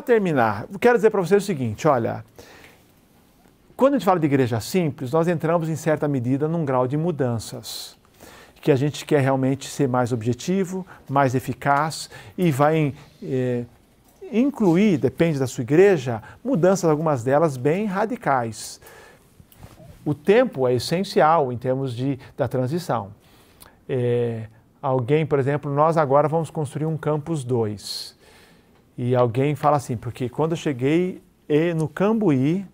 terminar, quero dizer para vocês o seguinte, olha, quando a gente fala de igreja simples, nós entramos em certa medida num grau de mudanças, que a gente quer realmente ser mais objetivo, mais eficaz e vai incluir, depende da sua igreja, mudanças, algumas delas bem radicais. O tempo é essencial em termos da transição. Alguém, por exemplo, nós agora vamos construir um Campus 2. E alguém fala assim, porque quando eu cheguei no Cambuí,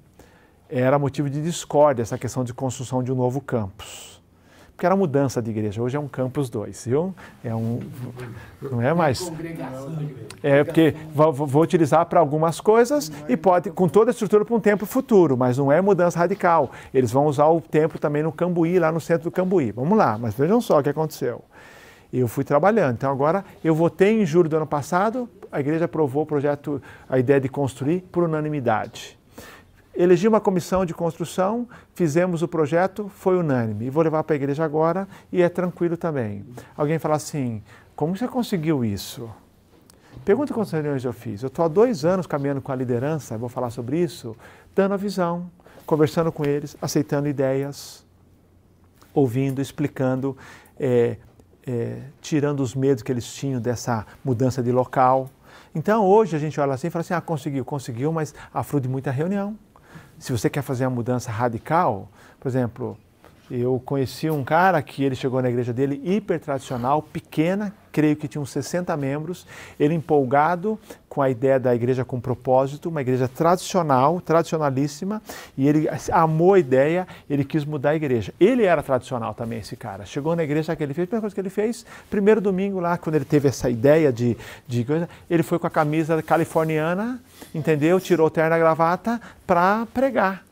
era motivo de discórdia essa questão de construção de um novo campus. Porque era mudança de igreja, hoje é um Campus 2, viu? Não é mais... porque vou utilizar para algumas coisas e pode, com toda a estrutura, para um tempo futuro, mas não é mudança radical. Eles vão usar o templo também no Cambuí, lá no centro do Cambuí. Vamos lá, mas vejam só o que aconteceu. Eu fui trabalhando, então agora eu votei em julho do ano passado, a igreja aprovou o projeto, a ideia de construir por unanimidade. Elegi uma comissão de construção, fizemos o projeto, foi unânime. E vou levar para a igreja agora e é tranquilo também. Alguém fala assim, como você conseguiu isso? Pergunta quantas reuniões eu fiz. Eu estou há 2 anos caminhando com a liderança, vou falar sobre isso, dando a visão, conversando com eles, aceitando ideias, ouvindo, explicando, tirando os medos que eles tinham dessa mudança de local. Então hoje a gente olha assim e fala assim, conseguiu, mas a fruto de muita reunião. Se você quer fazer uma mudança radical, por exemplo, eu conheci um cara que ele chegou na igreja dele hiper tradicional, pequena, creio que tinha uns 60 membros, ele empolgado com a ideia da igreja com propósito, uma igreja tradicional, tradicionalíssima, e ele amou a ideia, ele quis mudar a igreja. Ele era tradicional também, esse cara. Chegou na igreja, que ele fez, a primeira coisa que ele fez, primeiro domingo lá, quando ele teve essa ideia de coisa, ele foi com a camisa californiana, entendeu? Tirou o terno e a gravata para pregar.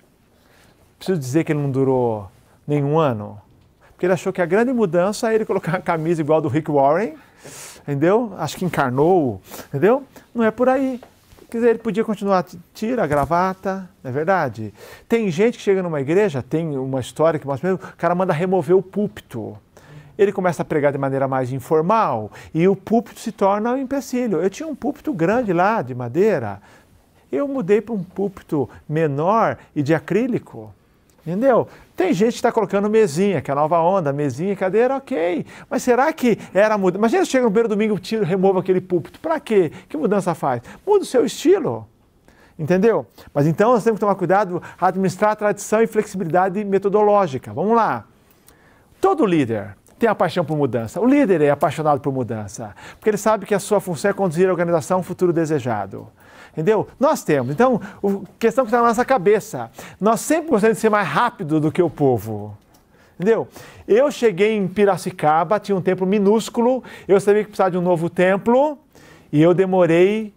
Preciso dizer que ele não durou nenhum ano, porque ele achou que a grande mudança é ele colocar a camisa igual do Rick Warren, entendeu? Acho que encarnou, entendeu? Não é por aí. Quer dizer, ele podia continuar, tira a gravata, não é verdade? Tem gente que chega numa igreja, tem uma história que mostra, o cara manda remover o púlpito. Ele começa a pregar de maneira mais informal e o púlpito se torna um empecilho. Eu tinha um púlpito grande lá, de madeira, eu mudei para um púlpito menor e de acrílico. Entendeu? Tem gente que está colocando mesinha, que é a nova onda, mesinha, cadeira, ok. Mas será que era mudança? Imagina, chega no primeiro domingo, remova aquele púlpito. Para quê? Que mudança faz? Muda o seu estilo. Entendeu? Mas então nós temos que tomar cuidado, administrar a tradição e flexibilidade metodológica. Vamos lá. Todo líder tem a paixão por mudança. O líder é apaixonado por mudança, porque ele sabe que a sua função é conduzir a organização a um futuro desejado. Entendeu? Nós temos. Então, a questão que está na nossa cabeça. Nós sempre gostamos de ser mais rápido do que o povo. Entendeu? Eu cheguei em Piracicaba, tinha um templo minúsculo, eu sabia que precisava de um novo templo, e eu demorei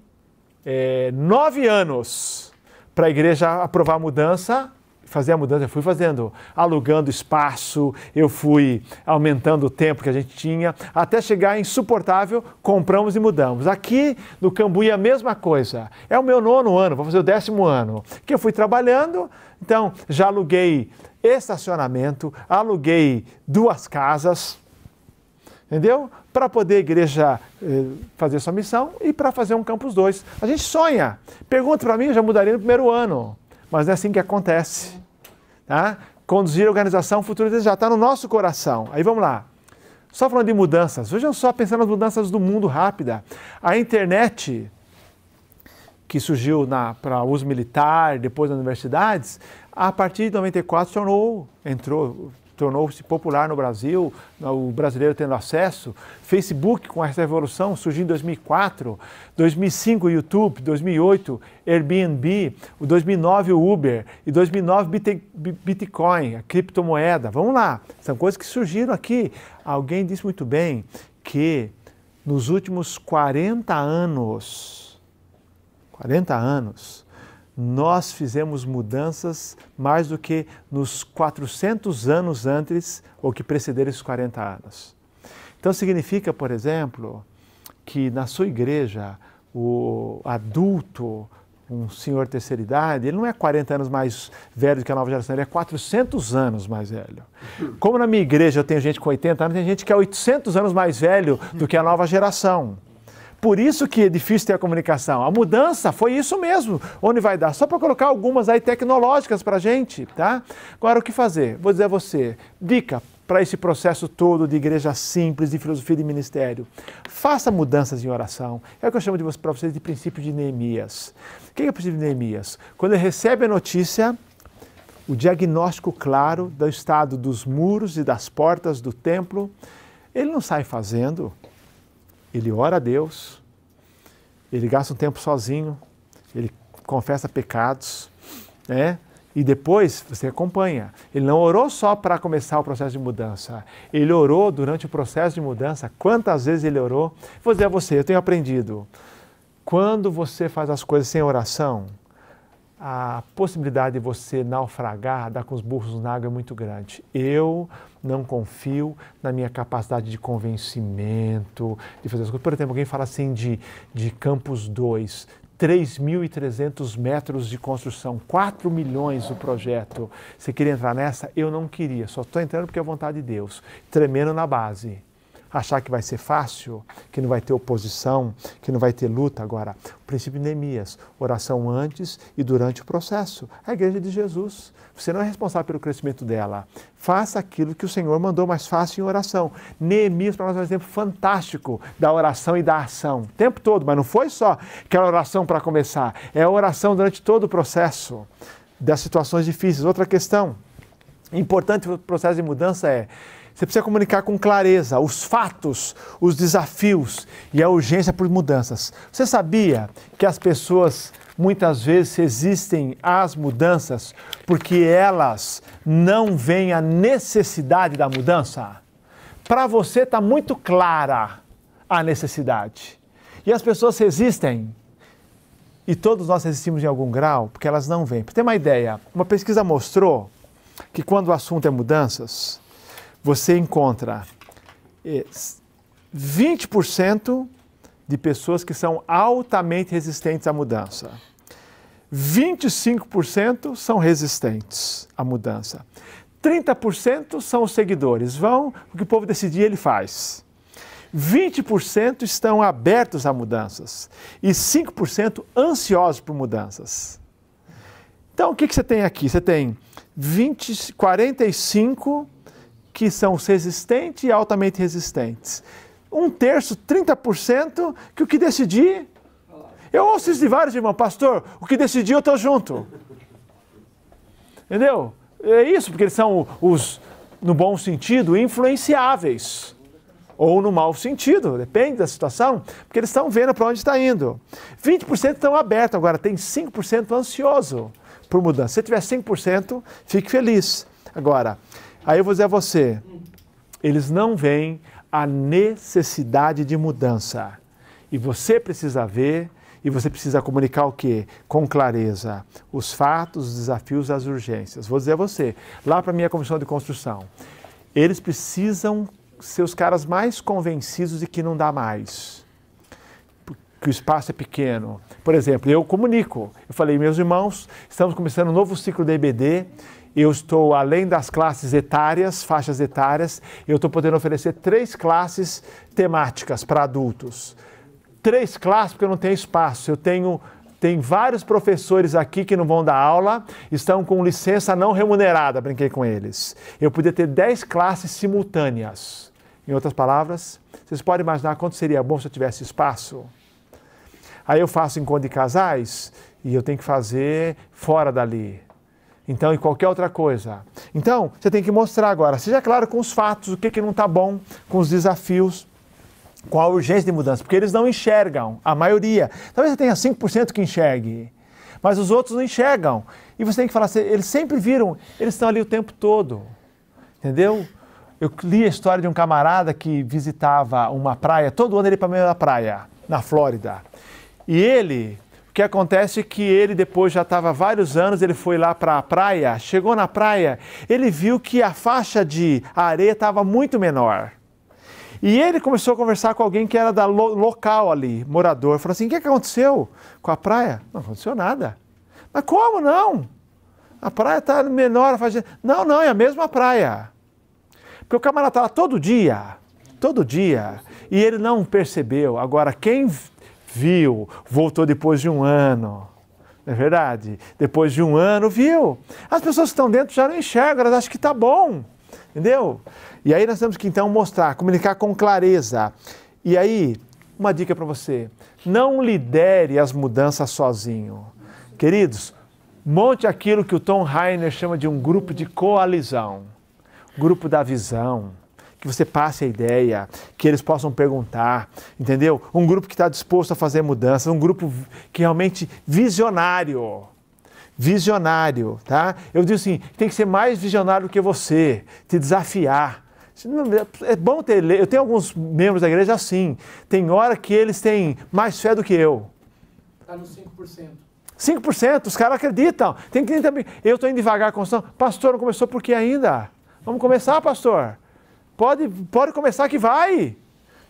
9 anos para a igreja aprovar a mudança. Fazer a mudança, eu fui fazendo, alugando espaço, eu fui aumentando o tempo que a gente tinha, até chegar insuportável, compramos e mudamos. Aqui no Cambuí a mesma coisa, é o meu 9º ano, vou fazer o 10º ano, que eu fui trabalhando, então já aluguei estacionamento, aluguei 2 casas, entendeu? Para poder a igreja fazer sua missão e para fazer um Campus 2. A gente sonha, pergunta para mim, eu já mudaria no 1º ano, mas não é assim que acontece. Tá? Conduzir a organização futuro já está no nosso coração. Aí vamos lá. Só falando de mudanças. Vejam só, pensando nas mudanças do mundo rápida. A internet, que surgiu para uso militar, depois das universidades, a partir de 94 tornou-se popular no Brasil, o brasileiro tendo acesso. Facebook, com essa revolução, surgiu em 2004, 2005 o YouTube, 2008 Airbnb, 2009 o Uber e 2009 Bitcoin, a criptomoeda. Vamos lá, são coisas que surgiram aqui. Alguém disse muito bem que nos últimos 40 anos, nós fizemos mudanças mais do que nos 400 anos antes ou que precederam esses 40 anos. Então significa, por exemplo, que na sua igreja, o adulto, um senhor de terceira idade, ele não é 40 anos mais velho do que a nova geração, ele é 400 anos mais velho. Como na minha igreja eu tenho gente com 80 anos, tem gente que é 800 anos mais velho do que a nova geração. Por isso que é difícil ter a comunicação. A mudança foi isso mesmo. Onde vai dar? Só para colocar algumas aí tecnológicas para a gente, tá? Agora, o que fazer? Vou dizer a você, dica para esse processo todo de igreja simples, de filosofia de ministério. Faça mudanças em oração. É o que eu chamo para vocês de princípio de Neemias. O que é o princípio de Neemias? Quando ele recebe a notícia, o diagnóstico claro do estado dos muros e das portas do templo, ele não sai fazendo, ele ora a Deus, ele gasta um tempo sozinho, ele confessa pecados, né? E depois você acompanha. Ele não orou só para começar o processo de mudança, ele orou durante o processo de mudança. Quantas vezes ele orou? Vou dizer a você, eu tenho aprendido, quando você faz as coisas sem oração, a possibilidade de você naufragar, dar com os burros na água é muito grande. Eu não confio na minha capacidade de convencimento, de fazer as coisas. Por exemplo, alguém fala assim de Campos 2, 3.300 metros de construção, 4 milhões o projeto. Você queria entrar nessa? Eu não queria, só estou entrando porque é a vontade de Deus. Tremendo na base. Achar que vai ser fácil, que não vai ter oposição, que não vai ter luta. Agora, o princípio de Neemias, oração antes e durante o processo. A igreja de Jesus, você não é responsável pelo crescimento dela. Faça aquilo que o Senhor mandou, mais fácil em oração. Neemias, para nós, é um exemplo fantástico da oração e da ação. O tempo todo, mas não foi só aquela oração para começar. É a oração durante todo o processo das situações difíceis. Outra questão importante para o processo de mudança é você precisa comunicar com clareza os fatos, os desafios e a urgência por mudanças. Você sabia que as pessoas muitas vezes resistem às mudanças porque elas não veem a necessidade da mudança? Para você está muito clara a necessidade. E as pessoas resistem, e todos nós resistimos em algum grau, porque elas não veem. Para ter uma ideia, uma pesquisa mostrou que quando o assunto é mudanças, você encontra 20% de pessoas que são altamente resistentes à mudança. 25% são resistentes à mudança. 30% são os seguidores. Vão, o que o povo decidir, ele faz. 20% estão abertos a mudanças. E 5% ansiosos por mudanças. Então, o que você tem aqui? Você tem 45% que são os resistentes e altamente resistentes. 1/3, 30%, que o que decidir... Eu ouço isso de vários irmãos, pastor, o que decidir eu estou junto. Entendeu? É isso, porque eles são os, no bom sentido, influenciáveis. Ou no mau sentido, depende da situação, porque eles estão vendo para onde está indo. 20% estão abertos, agora tem 5% ansioso por mudança. Se tiver 5%, fique feliz. Agora, aí eu vou dizer a você, eles não veem a necessidade de mudança. E você precisa ver, e você precisa comunicar o quê? Com clareza. Os fatos, os desafios, as urgências. Vou dizer a você, lá para a minha comissão de construção, eles precisam ser os caras mais convencidos de que não dá mais. Que o espaço é pequeno. Por exemplo, eu comunico. Eu falei, meus irmãos, estamos começando um novo ciclo de EBD. Eu estou, além das classes etárias, faixas etárias, eu estou podendo oferecer 3 classes temáticas para adultos. 3 classes porque eu não tenho espaço. Tem vários professores aqui que não vão dar aula, estão com licença não remunerada, brinquei com eles. Eu podia ter 10 classes simultâneas. Em outras palavras, vocês podem imaginar quanto seria bom se eu tivesse espaço? Aí eu faço encontro de casais e eu tenho que fazer fora dali. Então, e qualquer outra coisa. Então, você tem que mostrar agora, seja claro com os fatos, o que não está bom, com os desafios, com a urgência de mudança, porque eles não enxergam, a maioria. Talvez você tenha 5% que enxergue, mas os outros não enxergam. E você tem que falar assim, eles sempre viram, eles estão ali o tempo todo, entendeu? Eu li a história de um camarada que visitava uma praia, todo ano ele ia para a meio da praia, na Flórida. E ele... O que acontece é que ele depois já estava há vários anos, ele foi lá para a praia, chegou na praia, ele viu que a faixa de areia estava muito menor. E ele começou a conversar com alguém que era da local ali, morador. Falou assim, o que aconteceu com a praia? Não aconteceu nada. Mas como não? A praia está menor. Não, é a mesma praia. Porque o camarada está lá todo dia, e ele não percebeu. Agora, quem viu, voltou depois de um ano. Não é verdade? Depois de um ano, viu? As pessoas que estão dentro já não enxergam, elas acham que está bom. Entendeu? E aí nós temos que então mostrar, comunicar com clareza. E aí, uma dica para você, não lidere as mudanças sozinho. Queridos, monte aquilo que o Tom Rainer chama de um grupo de coalizão. Grupo da visão. Que você passe a ideia, que eles possam perguntar, entendeu? Um grupo que está disposto a fazer mudanças, um grupo que realmente visionário. Visionário, tá? Eu digo assim, tem que ser mais visionário do que você, te desafiar. É bom ter, eu tenho alguns membros da igreja assim, tem hora que eles têm mais fé do que eu. Está nos 5%. 5%, os caras acreditam. Tem que também. Eu estou indo devagar com a pastor, não começou por quê ainda? Vamos começar, pastor? Pode começar que vai.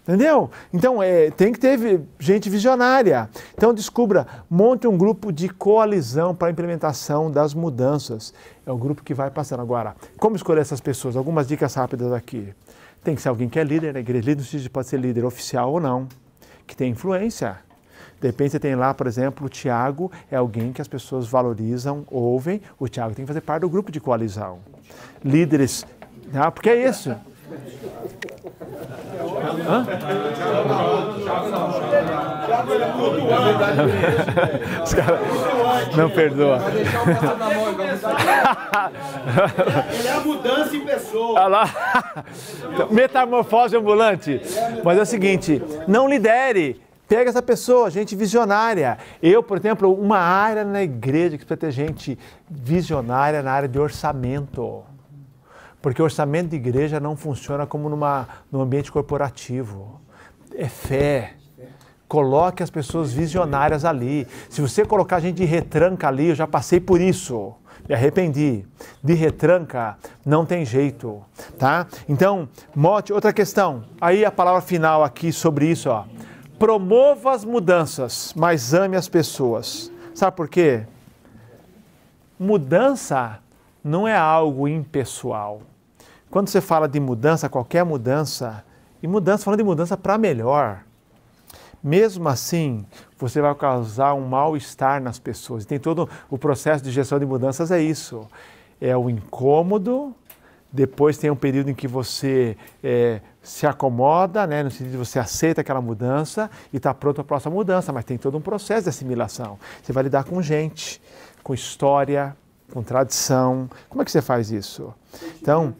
Entendeu? Então, tem que ter gente visionária. Então, descubra, monte um grupo de coalizão para a implementação das mudanças. É o grupo que vai passando. Agora, como escolher essas pessoas? Algumas dicas rápidas aqui. Tem que ser alguém que é líder na igreja. Líder pode ser líder oficial ou não, que tem influência. De repente, você tem lá, por exemplo, o Tiago, é alguém que as pessoas valorizam, ouvem. O Tiago tem que fazer parte do grupo de coalizão. Líderes, porque é isso. Hã? Os caras não perdoa. Ele é a mudança em pessoa. Olha lá. Metamorfose ambulante. Mas é o seguinte, não lidere. Pega essa pessoa, gente visionária. Eu, por exemplo, uma área na igreja que precisa ter gente visionária na área de orçamento. Porque o orçamento de igreja não funciona como num ambiente corporativo. É fé. Coloque as pessoas visionárias ali. Se você colocar gente de retranca ali, eu já passei por isso. Me arrependi. De retranca não tem jeito. Tá? Então, mote, outra questão. Aí a palavra final aqui sobre isso, ó. Promova as mudanças, mas ame as pessoas. Sabe por quê? Mudança não é algo impessoal. Quando você fala de mudança, qualquer mudança, e mudança, falando de mudança para melhor, mesmo assim, você vai causar um mal-estar nas pessoas. E tem todo o processo de gestão de mudanças, é isso. É o incômodo, depois tem um período em que você se acomoda, né, no sentido de você aceita aquela mudança e está pronto para a próxima mudança, mas tem todo um processo de assimilação. Você vai lidar com gente, com história, com tradição. Como é que você faz isso? Então,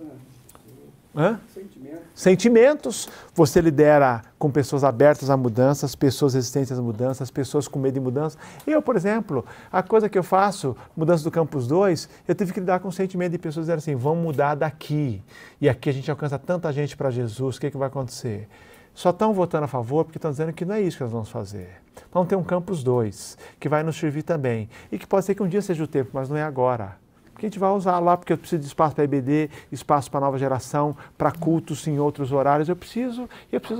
sentimentos. Você lidera com pessoas abertas a mudanças, pessoas resistentes às mudanças, pessoas com medo de mudança. Eu, por exemplo, a coisa que eu faço, mudança do Campus 2, eu tive que lidar com o sentimento de pessoas dizendo assim, vamos mudar daqui. E aqui a gente alcança tanta gente para Jesus, o que vai acontecer? Só estão votando a favor porque estão dizendo que não é isso que nós vamos fazer. Vamos ter um Campus 2, que vai nos servir também. E que pode ser que um dia seja o tempo, mas não é agora. Porque a gente vai usar lá, porque eu preciso de espaço para EBD, espaço para nova geração, para cultos em outros horários. Eu preciso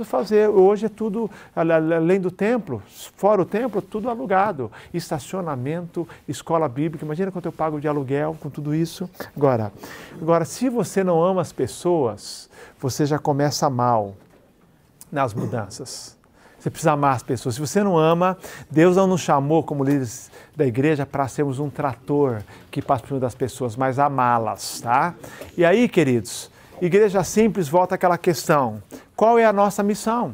fazer. Hoje é tudo, além do templo, fora o templo, tudo alugado. Estacionamento, escola bíblica. Imagina quanto eu pago de aluguel com tudo isso. Agora, se você não ama as pessoas, você já começa mal nas mudanças. Você precisa amar as pessoas. Se você não ama, Deus não nos chamou como líderes da igreja para sermos um trator que passa por cima das pessoas, mas amá-las, tá? E aí, queridos, igreja simples, volta àquela questão. Qual é a nossa missão?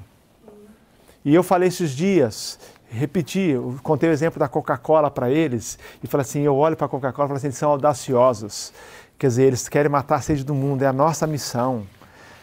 E eu falei esses dias, repeti, eu contei o exemplo da Coca-Cola para eles e falei assim, eu olho para a Coca-Cola e falo assim, eles são audaciosos. Quer dizer, eles querem matar a sede do mundo, é a nossa missão.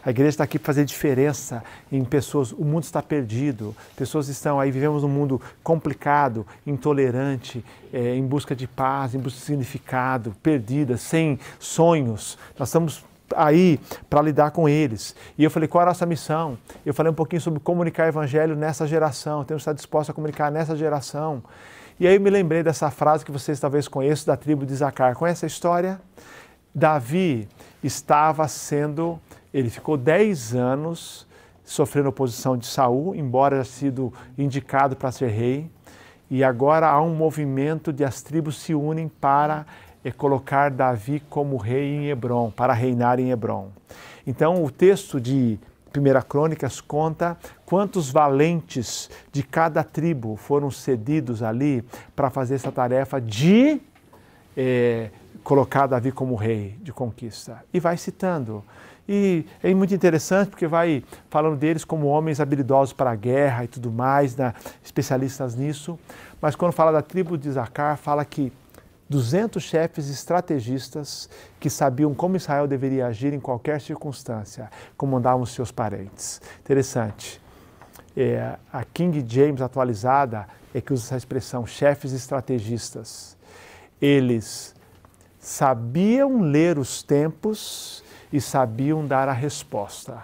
A igreja está aqui para fazer diferença em pessoas. O mundo está perdido. Pessoas estão aí, vivemos um mundo complicado, intolerante, em busca de paz, em busca de significado, perdidas, sem sonhos. Nós estamos aí para lidar com eles. E eu falei, qual é a nossa missão? Eu falei um pouquinho sobre comunicar o evangelho nessa geração. Temos que estar dispostos a comunicar nessa geração. E aí eu me lembrei dessa frase que vocês talvez conheçam, da tribo de Isacar. Conhece a história? Davi ele ficou 10 anos sofrendo oposição de Saul, embora tenha sido indicado para ser rei. E agora há um movimento de as tribos se unem para colocar Davi como rei em Hebrom, para reinar em Hebrom. Então o texto de Primeira Crônicas conta quantos valentes de cada tribo foram cedidos ali para fazer essa tarefa de colocar Davi como rei de conquista. E vai citando. E é muito interessante porque vai falando deles como homens habilidosos para a guerra e tudo mais, né? Especialistas nisso. Mas quando fala da tribo de Isacar, fala que 200 chefes estrategistas que sabiam como Israel deveria agir em qualquer circunstância, comandavam seus parentes. Interessante. A King James atualizada é que usa essa expressão, chefes estrategistas. Eles sabiam ler os tempos e sabiam dar a resposta.